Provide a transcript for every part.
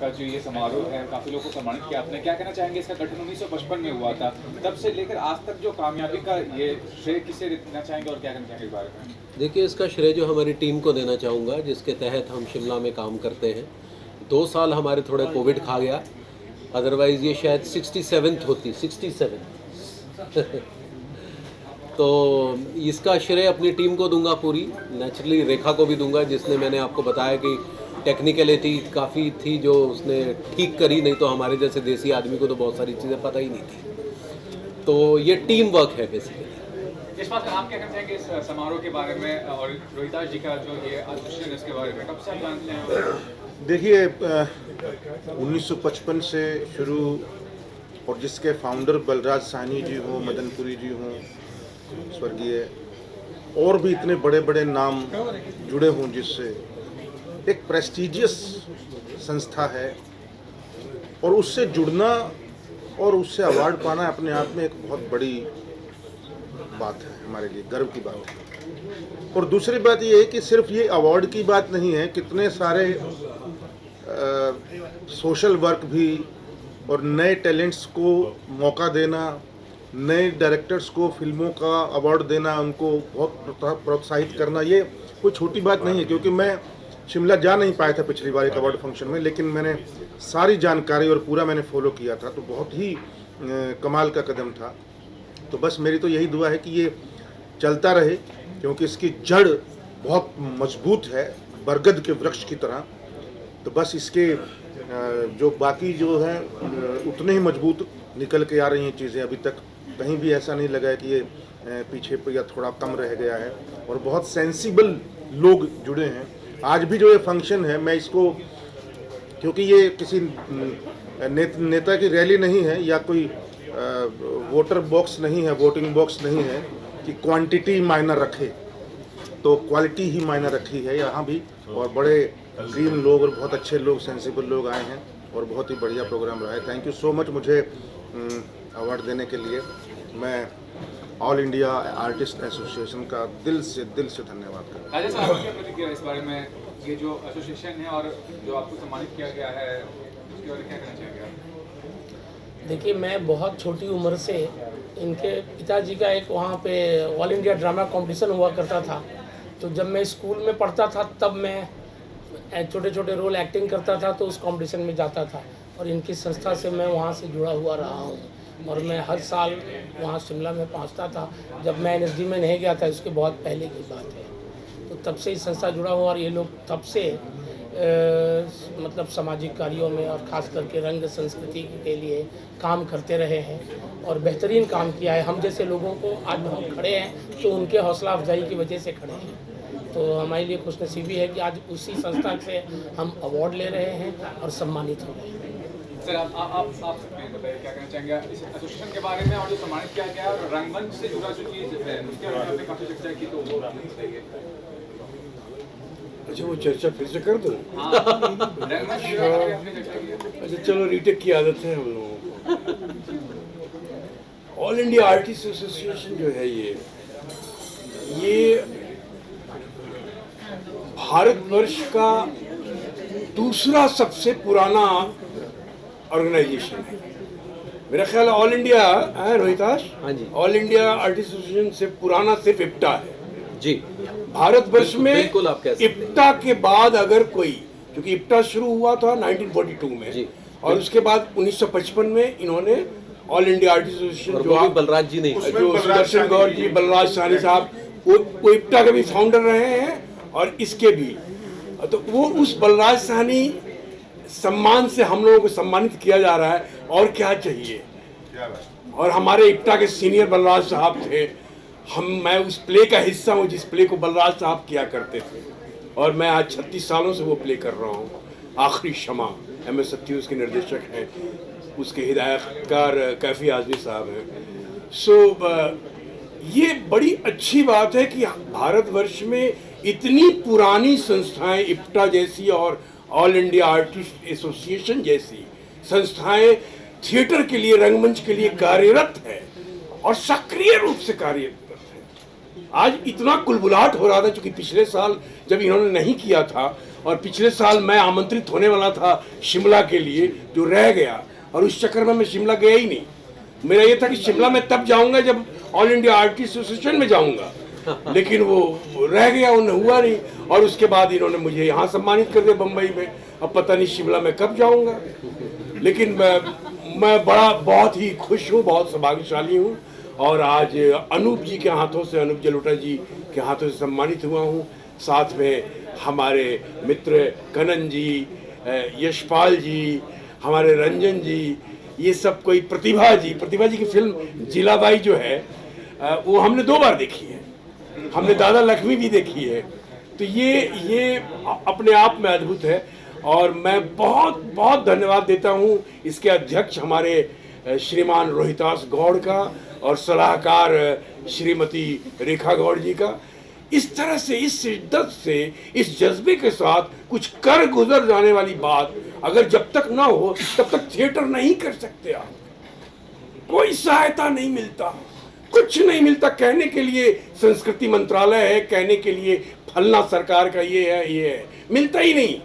का जो ये समारोह है, काफ़ी लोगों को सम्मानित किया आपने, क्या कहना चाहेंगे? इसका गठन 1955 में हुआ था, तब से लेकर आज तक जो कामयाबी का ये श्रेय किसे देना चाहेंगे और क्या कहना चाहेंगे इस बारे में? देखिए, इसका श्रेय जो हमारी टीम को देना चाहूँगा, जिसके तहत हम शिमला में काम करते हैं। 2 साल हमारे थोड़ा कोविड खा गया, अदरवाइज़ ये शायद 67th होती, 67 तो इसका श्रेय अपनी टीम को दूंगा पूरी, नेचुरली रेखा को भी दूंगा, जिसने, मैंने आपको बताया कि टेक्निकलिटी काफ़ी थी जो उसने ठीक करी, नहीं तो हमारे जैसे देसी आदमी को तो बहुत सारी चीज़ें पता ही नहीं थी। तो ये टीम वर्क है बेसिकली। इस बात आप क्या कहना चाहेंगे इस समारोह के बारे में और रोहिताश जी का जो ये एसोसिएशन है इसके बारे में, कब से आप जानते हैं? देखिए, 1955 से शुरू, और जिसके फाउंडर बलराज साहनी जी हों, मदनपुरी जी हों स्वर्गीय, और भी इतने बड़े बड़े नाम जुड़े हों, जिससे एक प्रेस्टीजियस संस्था है, और उससे जुड़ना और उससे अवार्ड पाना अपने आप में एक बहुत बड़ी बात है, हमारे लिए गर्व की बात है। और दूसरी बात ये है कि सिर्फ ये अवार्ड की बात नहीं है, कितने सारे सोशल वर्क भी और नए टैलेंट्स को मौका देना, नए डायरेक्टर्स को फिल्मों का अवार्ड देना, उनको बहुत प्रोत्साहित करना, ये कोई छोटी बात नहीं है। क्योंकि मैं शिमला जा नहीं पाया था पिछली बार एक अवार्ड फंक्शन में, लेकिन मैंने सारी जानकारी और पूरा मैंने फॉलो किया था, तो बहुत ही कमाल का कदम था। तो बस मेरी तो यही दुआ है कि ये चलता रहे, क्योंकि इसकी जड़ बहुत मजबूत है, बरगद के वृक्ष की तरह। तो बस इसके जो बाकी जो है उतने ही मजबूत निकल के आ रही हैं चीज़ें। अभी तक कहीं भी ऐसा नहीं लगा है कि ये पीछे या थोड़ा कम रह गया है, और बहुत सेंसिबल लोग जुड़े हैं। आज भी जो ये फंक्शन है, मैं इसको, क्योंकि ये किसी नेता की रैली नहीं है या कोई वोटर बॉक्स नहीं है, वोटिंग बॉक्स नहीं है कि क्वांटिटी मायना रखे, तो क्वालिटी ही मायना रखी है यहाँ भी। और बड़े ग्रीन लोग और बहुत अच्छे लोग, सेंसिबल लोग आए हैं, और बहुत ही बढ़िया प्रोग्राम रहा है। थैंक यू सो मच मुझे अवार्ड देने के लिए। मैं ऑल इंडिया आर्टिस्ट एसोसिएशन का दिल से धन्यवाद करता हूँ। राजा साहब, क्या प्रतिक्रिया इस बारे में, ये जो एसोसिएशन है और जो आपको सम्मानित किया गया है, उसके बारे में क्या कहना चाहेंगे आप? देखिए, मैं बहुत छोटी उम्र से इनके पिताजी का एक वहाँ पे ऑल इंडिया ड्रामा कंपटीशन हुआ करता था, तो जब मैं स्कूल में पढ़ता था तब मैं छोटे छोटे रोल एक्टिंग करता था, तो उस कंपटीशन में जाता था, और इनकी संस्था से मैं वहाँ से जुड़ा हुआ रहा हूँ। और मैं हर साल वहाँ शिमला में पहुँचता था, जब मैं NSD में नहीं गया था, इसके बहुत पहले की बात है। तो तब से इस संस्था जुड़ा हुआ, और ये लोग तब से मतलब सामाजिक कार्यों में और ख़ास करके रंग संस्कृति के लिए काम करते रहे हैं, और बेहतरीन काम किया है। हम जैसे लोगों को आज हम खड़े हैं तो उनके हौसला अफजाई की वजह से खड़े हैं। तो हमारे लिए खुशनसीबी है कि आज उसी संस्था से हम अवार्ड ले रहे हैं और सम्मानित हो रहे हैं। सर, आप बताइए क्या कहना चाहेंगे इस एसोसिएशन के बारे में, और जो सम्मानित किया गया और रंगमंच से जुड़ा जो चीज़ है उसके बारे में आपने काफ़ी चर्चा की, तो वो बताइए। अच्छा, वो चर्चा फिर से कर दूँ? रंगमंच से जुड़ा आपने चर्चा की है। अच्छा, चलो, रीटेक की आदत है हम लोगों को। ऑल इंडिया आर्टिस्ट एसोसिएशन जो है, ये भारतवर्ष का दूसरा सबसे पुराना ऑर्गेनाइजेशन है। मेरा ख्याल ऑल इंडिया है, रोहिताश? हाँ जी। ऑल इंडिया आर्टिस्ट एसोसिएशन से पुराना सिर्फ इप्टा है जी। भारतवर्ष में। बिल्कुल आप कह सकते हैं। इप्टा के बाद अगर कोई, क्योंकि इप्टा शुरू हुआ था 1942 में जी, और उसके बाद 1955 में इन्होंने ऑल इंडिया आर्टिस्ट एसोसिएशन, जो बलराज जी नहीं, जो सुदर्शन गौर जी, बलराज साहनी साहब, वो इप्टा के भी फाउंडर रहे हैं, और इसके भी। तो वो उस बलराज साहनी सम्मान से हम लोगों को सम्मानित किया जा रहा है, और क्या चाहिए। और हमारे इप्टा के सीनियर बलराज साहब थे। मैं उस प्ले का हिस्सा हूँ जिस प्ले को बलराज साहब किया करते थे, और मैं आज 36 सालों से वो प्ले कर रहा हूँ। आखिरी क्षमा, MS सत्ती उसके निर्देशक हैं, उसके हिदायतकार कैफी आजमी साहब हैं। ये बड़ी अच्छी बात है कि भारतवर्ष में इतनी पुरानी संस्थाएं, इप्टा जैसी और ऑल इंडिया आर्टिस्ट एसोसिएशन जैसी संस्थाएं थिएटर के लिए, रंगमंच के लिए कार्यरत है, और सक्रिय रूप से कार्यरत है। आज इतना कुलबुलाहट हो रहा था, क्योंकि पिछले साल जब इन्होंने नहीं किया था और पिछले साल मैं आमंत्रित होने वाला था शिमला के लिए, जो रह गया, और उस चक्कर में मैं शिमला गया ही नहीं। मेरा ये था कि शिमला में तब जाऊंगा जब ऑल इंडिया आर्टिस्ट एसोसिएशन में जाऊंगा, लेकिन वो रह गया, उन्हें हुआ नहीं। और उसके बाद इन्होंने मुझे यहाँ सम्मानित कर दिया बम्बई में। अब पता नहीं शिमला में कब जाऊंगा, लेकिन मैं बहुत ही खुश हूँ, बहुत सौभाग्यशाली हूँ। और आज अनूप जी के हाथों से, अनूप जलोटा जी के हाथों से सम्मानित हुआ हूँ। साथ में हमारे मित्र कनन जी, यशपाल जी, हमारे रंजन जी, ये सब कोई प्रतिभा जी की फिल्म जिलाबाई जो है वो हमने 2 बार देखी है, हमने दादा लक्ष्मी भी देखी है। तो ये अपने आप में अद्भुत है। और मैं बहुत बहुत धन्यवाद देता हूँ इसके अध्यक्ष हमारे श्रीमान रोहितास गौड़ का और सलाहकार श्रीमती रेखा गौड़ जी का। इस तरह से, इस शिद्दत से, इस जज्बे के साथ कुछ कर गुजर जाने वाली बात अगर जब तक ना हो तब तक थिएटर नहीं कर सकते आप। कोई सहायता नहीं मिलता, कुछ नहीं मिलता। कहने के लिए संस्कृति मंत्रालय है, कहने के लिए फलना सरकार का ये है, मिलता ही नहीं।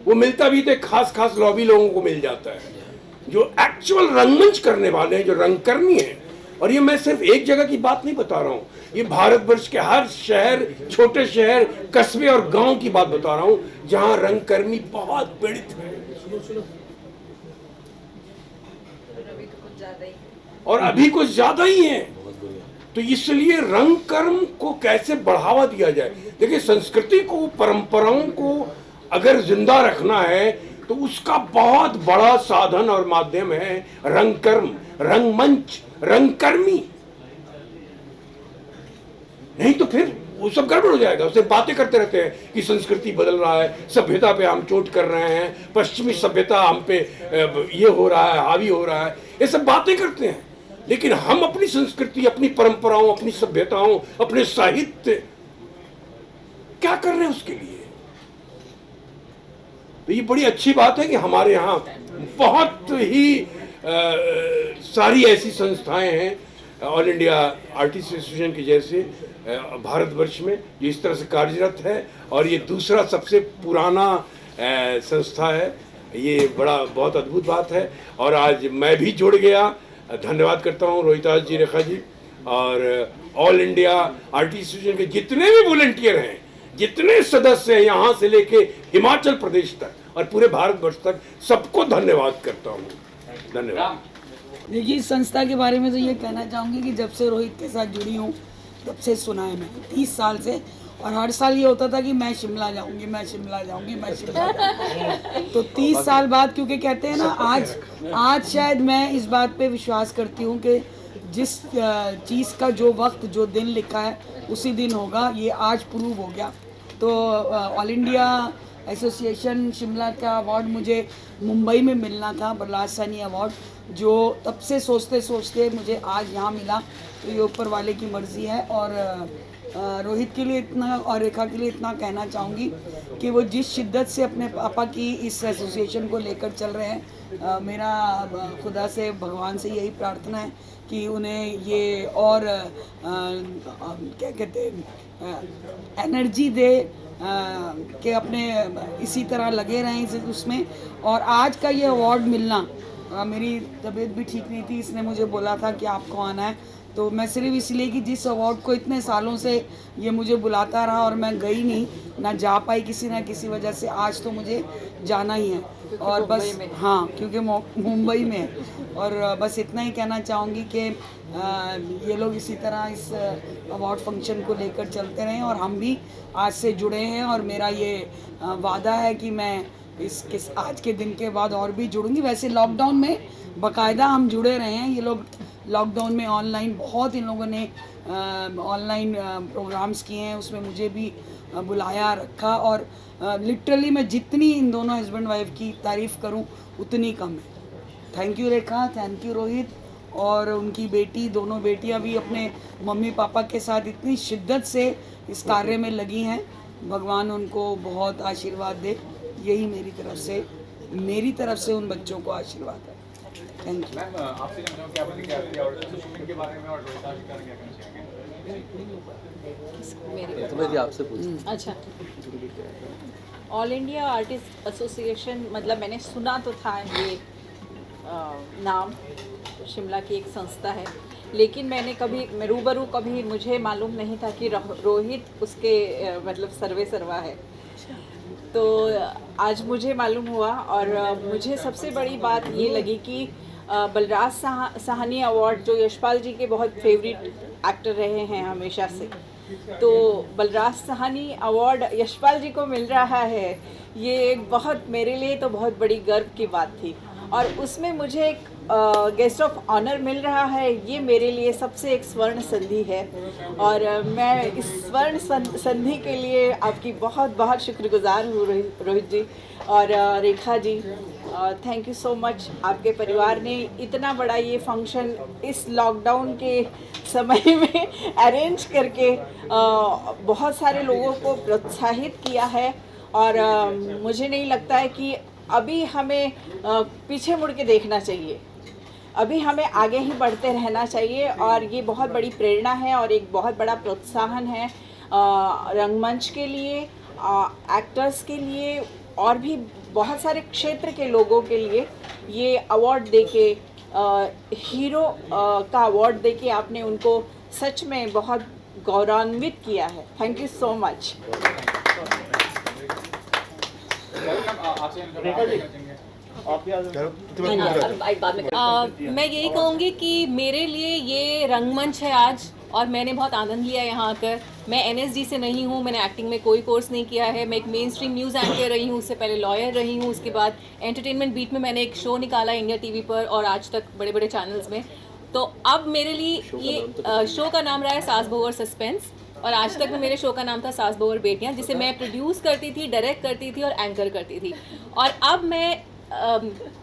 वो मिलता भी तो खास लॉबी लोगों को मिल जाता है, जो एक्चुअल रंगमंच करने वाले हैं, जो रंगकर्मी हैं। और ये मैं सिर्फ एक जगह की बात नहीं बता रहा हूँ, ये भारतवर्ष के हर शहर, छोटे शहर, कस्बे और गांव की बात बता रहा हूँ, जहां रंगकर्मी बहुत पीड़ित है और अभी कुछ ज्यादा ही है। तो इसलिए रंगकर्म को कैसे बढ़ावा दिया जाए। देखिए, संस्कृति को, परंपराओं को अगर जिंदा रखना है तो उसका बहुत बड़ा साधन और माध्यम है रंगकर्म, रंगमंच, रंगकर्मी। नहीं तो फिर वो सब गड़बड़ हो जाएगा। उससे बातें करते रहते हैं कि संस्कृति बदल रहा है, सभ्यता पे हम चोट कर रहे हैं, पश्चिमी सभ्यता हम पे ये हो रहा है, हावी हो रहा है, ये सब बातें करते हैं। लेकिन हम अपनी संस्कृति, अपनी परंपराओं, अपनी सभ्यताओं, अपने साहित्य क्या कर रहे हैं उसके लिए। तो ये बड़ी अच्छी बात है कि हमारे यहाँ बहुत ही सारी ऐसी संस्थाएं हैं ऑल इंडिया आर्टिस्ट एसोसिएशन की जैसे भारतवर्ष में, जो इस तरह से कार्यरत है। और ये दूसरा सबसे पुराना संस्था है। ये बहुत अद्भुत बात है। और आज मैं भी जुड़ गया। धन्यवाद करता हूँ रोहितास जी, रेखा जी और ऑल इंडिया आर्टिस्ट एसोसिएशन के जितने भी वॉलंटियर हैं, जितने सदस्य हैं, यहाँ से लेके हिमाचल प्रदेश तक और पूरे भारतवर्ष तक, सबको धन्यवाद करता हूँ। धन्यवाद। देखिए, इस संस्था के बारे में तो ये कहना चाहूँगी कि जब से रोहित के साथ जुड़ी हूँ तब से सुना है मैंने 30 साल से। और हर साल ये होता था कि मैं शिमला जाऊँगी, मैं शिमला जाऊँगी, मैं शिमला जाऊँगी। तो 30 साल बाद, क्योंकि कहते हैं ना, आज शायद मैं इस बात पे विश्वास करती हूँ कि जिस चीज़ का जो वक्त, जो दिन लिखा है उसी दिन होगा। ये आज प्रूव हो गया। तो ऑल इंडिया एसोसिएशन शिमला का अवार्ड मुझे मुंबई में मिलना था, बलराज साहनी अवार्ड, जो तब से सोचते सोचते मुझे आज यहाँ मिला। तो ये ऊपर वाले की मर्ज़ी है। और रोहित के लिए इतना और रेखा के लिए इतना कहना चाहूँगी कि वो जिस शिद्दत से अपने पापा की इस एसोसिएशन को लेकर चल रहे हैं, मेरा खुदा से, भगवान से यही प्रार्थना है कि उन्हें ये और क्या कहते हैं, एनर्जी दे कि अपने इसी तरह लगे रहें उसमें। और आज का ये अवार्ड मिलना, मेरी तबीयत भी ठीक नहीं थी, इसने मुझे बोला था कि आपको आना है। तो मैं सिर्फ इसलिए कि जिस अवार्ड को इतने सालों से ये मुझे बुलाता रहा और मैं गई नहीं, ना जा पाई किसी ना किसी वजह से, आज तो मुझे जाना ही है। और बस हाँ, क्योंकि मुंबई में है। और बस इतना ही कहना चाहूँगी कि ये लोग इसी तरह इस अवार्ड फंक्शन को लेकर चलते रहें और हम भी आज से जुड़े हैं। और मेरा ये वादा है कि मैं आज के दिन के बाद और भी जुड़ूंगी। वैसे लॉकडाउन में बाकायदा हम जुड़े रहे हैं। ये लोग लॉकडाउन में ऑनलाइन बहुत इन लोगों ने ऑनलाइन प्रोग्राम्स किए हैं, उसमें मुझे भी बुलाया, रखा। और लिटरली मैं जितनी इन दोनों हस्बैंड वाइफ की तारीफ़ करूं उतनी कम है। Thank you Rekha, thank you Rohit. और उनकी बेटी, दोनों बेटियां भी अपने मम्मी पापा के साथ इतनी शिद्दत से इस कार्य में लगी हैं। भगवान उनको बहुत आशीर्वाद दे, यही मेरी तरफ से उन बच्चों को आशीर्वाद है। Thank you. मैम, आपसे जानना चाहूँ कि आपने क्या किया और शूटिंग के बारे में और रोहितास जी का क्या कहना चाहेंगे? मेरे तो मैं जी आपसे पूछूं। अच्छा, ऑल इंडिया आर्टिस्ट एसोसिएशन, मतलब मैंने सुना तो था ये नाम, शिमला की एक संस्था है, लेकिन मैंने कभी रूबरू कभी मुझे मालूम नहीं था कि रोहित उसके मतलब सर्वा है। तो आज मुझे मालूम हुआ, और मुझे सबसे बड़ी बात ये लगी कि बलराज साहनी अवार्ड, जो यशपाल जी के बहुत फेवरेट एक्टर रहे हैं हमेशा से, तो बलराज साहनी अवार्ड यशपाल जी को मिल रहा है, ये बहुत मेरे लिए तो बहुत बड़ी गर्व की बात थी। और उसमें मुझे एक गेस्ट ऑफ ऑनर मिल रहा है, ये मेरे लिए सबसे एक स्वर्ण संधि है, और मैं इस स्वर्ण संधि के लिए आपकी बहुत बहुत शुक्रगुजार हूँ रोहित जी और Rekha ji. Thank you so much. आपके परिवार ने इतना बड़ा ये फंक्शन इस लॉकडाउन के समय में अरेंज करके बहुत सारे लोगों को प्रोत्साहित किया है, और मुझे नहीं लगता है कि अभी हमें पीछे मुड़ के देखना चाहिए, अभी हमें आगे ही बढ़ते रहना चाहिए, और ये बहुत बड़ी प्रेरणा है और एक बहुत बड़ा प्रोत्साहन है रंगमंच के लिए, एक्टर्स के लिए, और भी बहुत सारे क्षेत्र के लोगों के लिए। ये अवार्ड देके हीरो का अवार्ड देके आपने उनको सच में बहुत गौरवान्वित किया है। Thank you so much. मैं यही कहूँगी कि मेरे लिए ये रंगमंच है आज, और मैंने बहुत आनंद लिया यहाँ आकर। मैं NSD से नहीं हूँ, मैंने एक्टिंग में कोई कोर्स नहीं किया है, मैं एक मेन स्ट्रीम न्यूज़ एंकर रही हूँ, उससे पहले लॉयर रही हूँ, उसके बाद एंटरटेनमेंट बीट में मैंने एक शो निकाला इंडिया TV पर, और आज तक बड़े बड़े चैनल्स में। तो अब मेरे लिए ये शो का नाम रहा है सास बहू और सस्पेंस, और आज तक में मेरे शो का नाम था सास बहू और बेटियाँ, जिसे मैं प्रोड्यूस करती थी, डायरेक्ट करती थी और एंकर करती थी। और अब मैं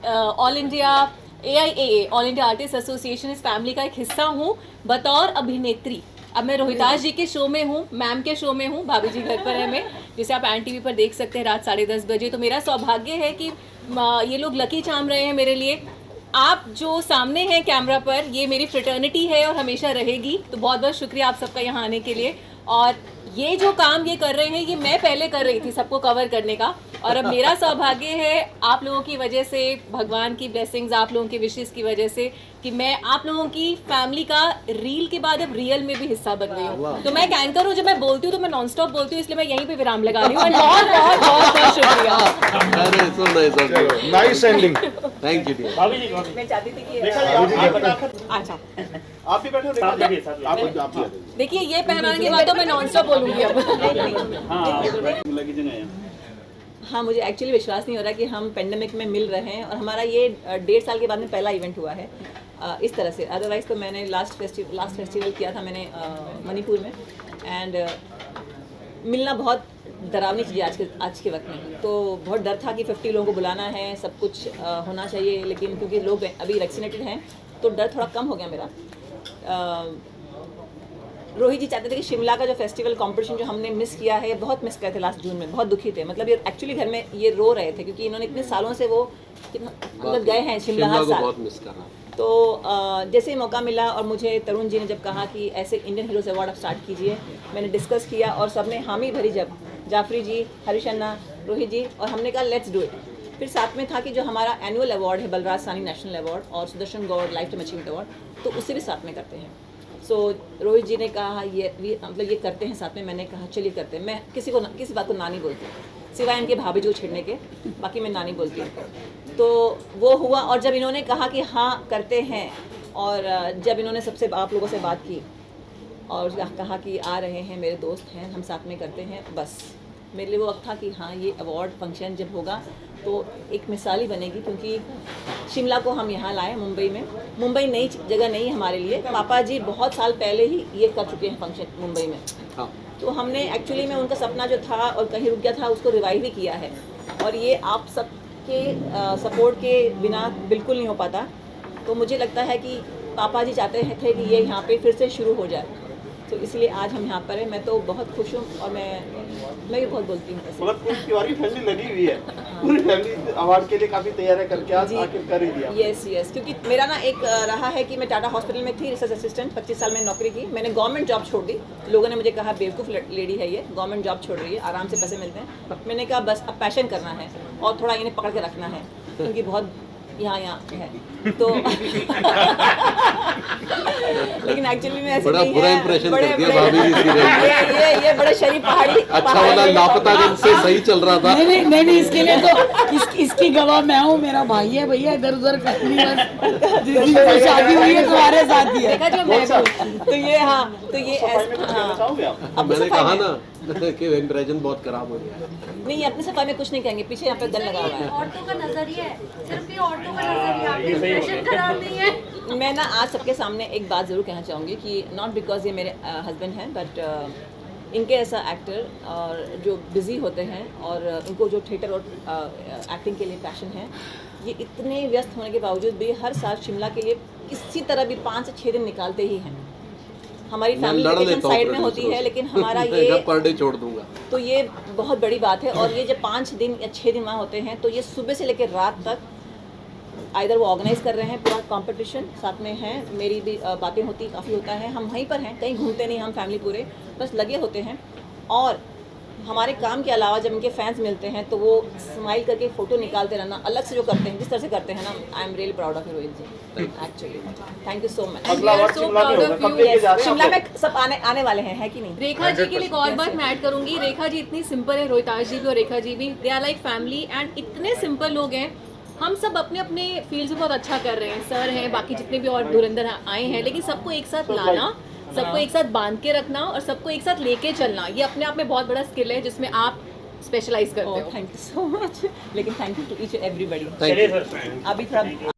all India AIAA, all India artist association, इस फैमिली का एक हिस्सा हूँ बतौर अभिनेत्री। अब मैं रोहिताज जी के शो में हूँ, मैम के शो में हूँ, भाभी जी घर पर है मैं, जिसे आप एन TV पर देख सकते हैं रात 10:30 बजे। तो मेरा सौभाग्य है कि ये लोग लकी चाम रहे हैं मेरे लिए। आप जो सामने हैं कैमरा पर, ये मेरी फ्रेटर्निटी है और हमेशा रहेगी। तो बहुत बहुत शुक्रिया आप सबका यहाँ आने के लिए। और ये जो काम ये कर रहे हैं, ये मैं पहले कर रही थी सबको कवर करने का, और अब मेरा सौभाग्य है आप लोगों की वजह से, भगवान की ब्लेसिंग्स, आप लोगों की विशेस की वजह से, कि मैं आप लोगों की फैमिली का रील के बाद अब रियल में भी हिस्सा बन गई हूँ। तो मैं एक एंकर हूँ, जब मैं बोलती हूँ तो मैं नॉन स्टॉप बोलती हूँ, इसलिए मैं यहीं पे विराम लगा रही हूँ। बहुत बहुत बहुत बहुत शुक्रिया। अरे so nice, nice ending. Thank you dear. मैं चाहती थी कि अच्छा आप भी बैठो, आप देखिए, ये पहनाने के बाद तो मैं नॉन स्टॉप बोलूँगी अब। हाँ, मुझे एक्चुअली विश्वास नहीं हो रहा कि हम पेंडेमिक में मिल रहे हैं, और हमारा ये 1.5 साल के बाद में पहला इवेंट हुआ है इस तरह से। अदरवाइज़ तो मैंने लास्ट फेस्टिवल किया था मैंने मणिपुर में, एंड मिलना बहुत डरावनी चीज़ है आज के वक्त में। तो बहुत डर था कि 50 लोगों को बुलाना है, सब कुछ होना चाहिए, लेकिन क्योंकि लोग अभी वैक्सीनेटेड हैं तो डर थोड़ा कम हो गया मेरा। रोहित जी चाहते थे कि शिमला का जो फेस्टिवल कंपटीशन जो हमने मिस किया है, बहुत मिस करे थे लास्ट जून में, बहुत दुखी थे। मतलब ये एक्चुअली घर में ये रो रहे थे, क्योंकि इन्होंने इतने सालों से वो मतलब गए हैं शिमला हर साल। बहुत मिस कर रहा। तो जैसे ही मौका मिला, और मुझे तरुण जी ने जब कहा कि ऐसे इंडियन हीरोज़ अवार्ड आप स्टार्ट कीजिए, मैंने डिस्कस किया और सबने हामी भरी। जब जाफरी जी, हरीश अन्ना, रोहित जी, और हमने कहा लेट्स डू इट। फिर साथ में था कि जो हमारा एनुअल अवार्ड है बलराज साहनी नेशनल अवार्ड और Sudarshan Gaur life time achievement award, तो उससे भी साथ में करते हैं। सो रोहित जी ने कहा ये मतलब ये करते हैं साथ में। मैंने कहा चलिए करते हैं। मैं किसी बात को ना नहीं बोलती, सिवाय इनके भाभी जो छेड़ने के, बाकी मैं ना नहीं बोलती हूँ। तो वो हुआ, और जब इन्होंने कहा कि हाँ करते हैं, और जब इन्होंने सबसे आप लोगों से बात की और कहा कि आ रहे हैं मेरे दोस्त हैं, हम साथ में करते हैं, बस मेरे लिए वो वक्त था कि हाँ ये अवार्ड फंक्शन जब होगा तो एक मिसाल ही बनेगी। क्योंकि शिमला को हम यहाँ लाए मुंबई में। मुंबई नई जगह नहीं है हमारे लिए, पापा जी बहुत साल पहले ही ये कर चुके हैं फंक्शन मुंबई में। हाँ। तो हमने एक्चुअली में उनका सपना जो था और कहीं रुक गया था, उसको रिवाइव भी किया है, और ये आप सबके सपोर्ट के बिना बिल्कुल नहीं हो पाता। तो मुझे लगता है कि पापा जी चाहते थे कि ये यहाँ पे फिर से शुरू हो जाए। तो इसलिए आज हम यहाँ पर हैं। मैं तो बहुत खुश हूँ और मैं भी बहुत बोलती हूँ ऐसे। मतलब पूरी तिवारी फैमिली लगी हुई है, पूरी फैमिली अवार्ड के लिए काफी तैयारी करके आज जी। आखिर कर ही दिया। यस क्योंकि मेरा ना एक रहा है कि मैं टाटा हॉस्पिटल में थी, रिसर्च असिस्टेंट 25 साल मैंने नौकरी की। मैंने गवर्नमेंट जॉब छोड़ दी। लोगों ने मुझे कहा बेवकूफ़ लेडी है ये, गवर्नमेंट जॉब छोड़ रही है, आराम से पैसे मिलते हैं। मैंने कहा बस अब पैशन करना है और थोड़ा इन्हें पकड़ के रखना है क्योंकि बहुत यहाँ है तो लेकिन एक्चुअली में ऐसे बड़ा नहीं बुरा है। इंप्रेशन बड़े- कर दिया बड़े- भाभी जी सीरियल ये बड़े शरीफ पहाड़ी अच्छा वाला लापतागंज से सही चल रहा था। नहीं इसके लिए तो इसकी गवाह मैं हूँ, मेरा भाई है भैया, इधर उधर कहीं नहीं, बस जिस दिन से शादी हुई है तुम्हारे साथ ही है। देखा जो मैं भी हूँ। तो ये तो ये कहना चाहोगे आप? अपनी मैंने सफाई कहा में- ना कि इंप्रेशन बहुत खराब हो गया। नहीं अपनी सफाई में कुछ नहीं कहेंगे, पीछे यहाँ पे गन लगा हुआ है। औरतों का नजरिया है, सिर्फ ये औरतों का नजरिया, आपकी इंप्रेशन खराब नहीं है। मैं ना आज सबके सामने एक बात ज़रूर कहना चाहूँगी कि नॉट बिकॉज ये मेरे हस्बैंड हैं बट इनके ऐसा एक्टर और जो बिज़ी होते हैं और इनको जो थिएटर और एक्टिंग के लिए पैशन है, ये इतने व्यस्त होने के बावजूद भी हर साल शिमला के लिए किसी तरह भी 5 से 6 दिन निकालते ही हैं। हमारी मैं फैमिली लड़ वेकेशन लेता हूँ साइड में होती है प्रोड्यूसरों लेकिन से। हमारा मैं ये पर डे छोड़ दूंगा। तो ये बहुत बड़ी बात है। और ये जब 5 दिन या 6 दिन वहाँ होते हैं तो ये सुबह से लेकर रात तक आइधर वो ऑर्गेनाइज कर रहे हैं, पूरा कंपटीशन साथ में है, मेरी भी बातें होती काफ़ी होता है, हम वहीं पर हैं, कहीं घूमते नहीं, हम फैमिली पूरे बस लगे होते हैं। और हमारे काम के अलावा जब इनके फैंस मिलते हैं तो वो स्माइल करके फ़ोटो निकालते रहना अलग से जो करते हैं, जिस तरह से करते हैं ना, I am really proud of you Rohit ji, actually thank you so much. अगला अवार्ड शिमला में होगा, कब लेके जा रहे हैं शिमला आप लोग? में सब आने वाले हैं, है कि नहीं? रेखा जी के लिए एक और बात मैं ऐड करूंगी, रेखा जी इतनी सिंपल है, रोहिताश जी भी और रेखा जी भी, they are like family and इतने सिंपल लोग हैं। हम सब अपने अपने फील्ड से बहुत अच्छा कर रहे हैं, सर हैं, बाकी जितने भी और धुरंधर आए हैं, लेकिन सबको एक साथ लाना, सबको एक साथ बांध के रखना और सबको एक साथ लेके चलना, ये अपने आप में बहुत बड़ा स्किल है जिसमें आप स्पेशलाइज करते हो। थैंक यू सो मच, लेकिन thank you to each everybody. Thank you. अभी थोड़ा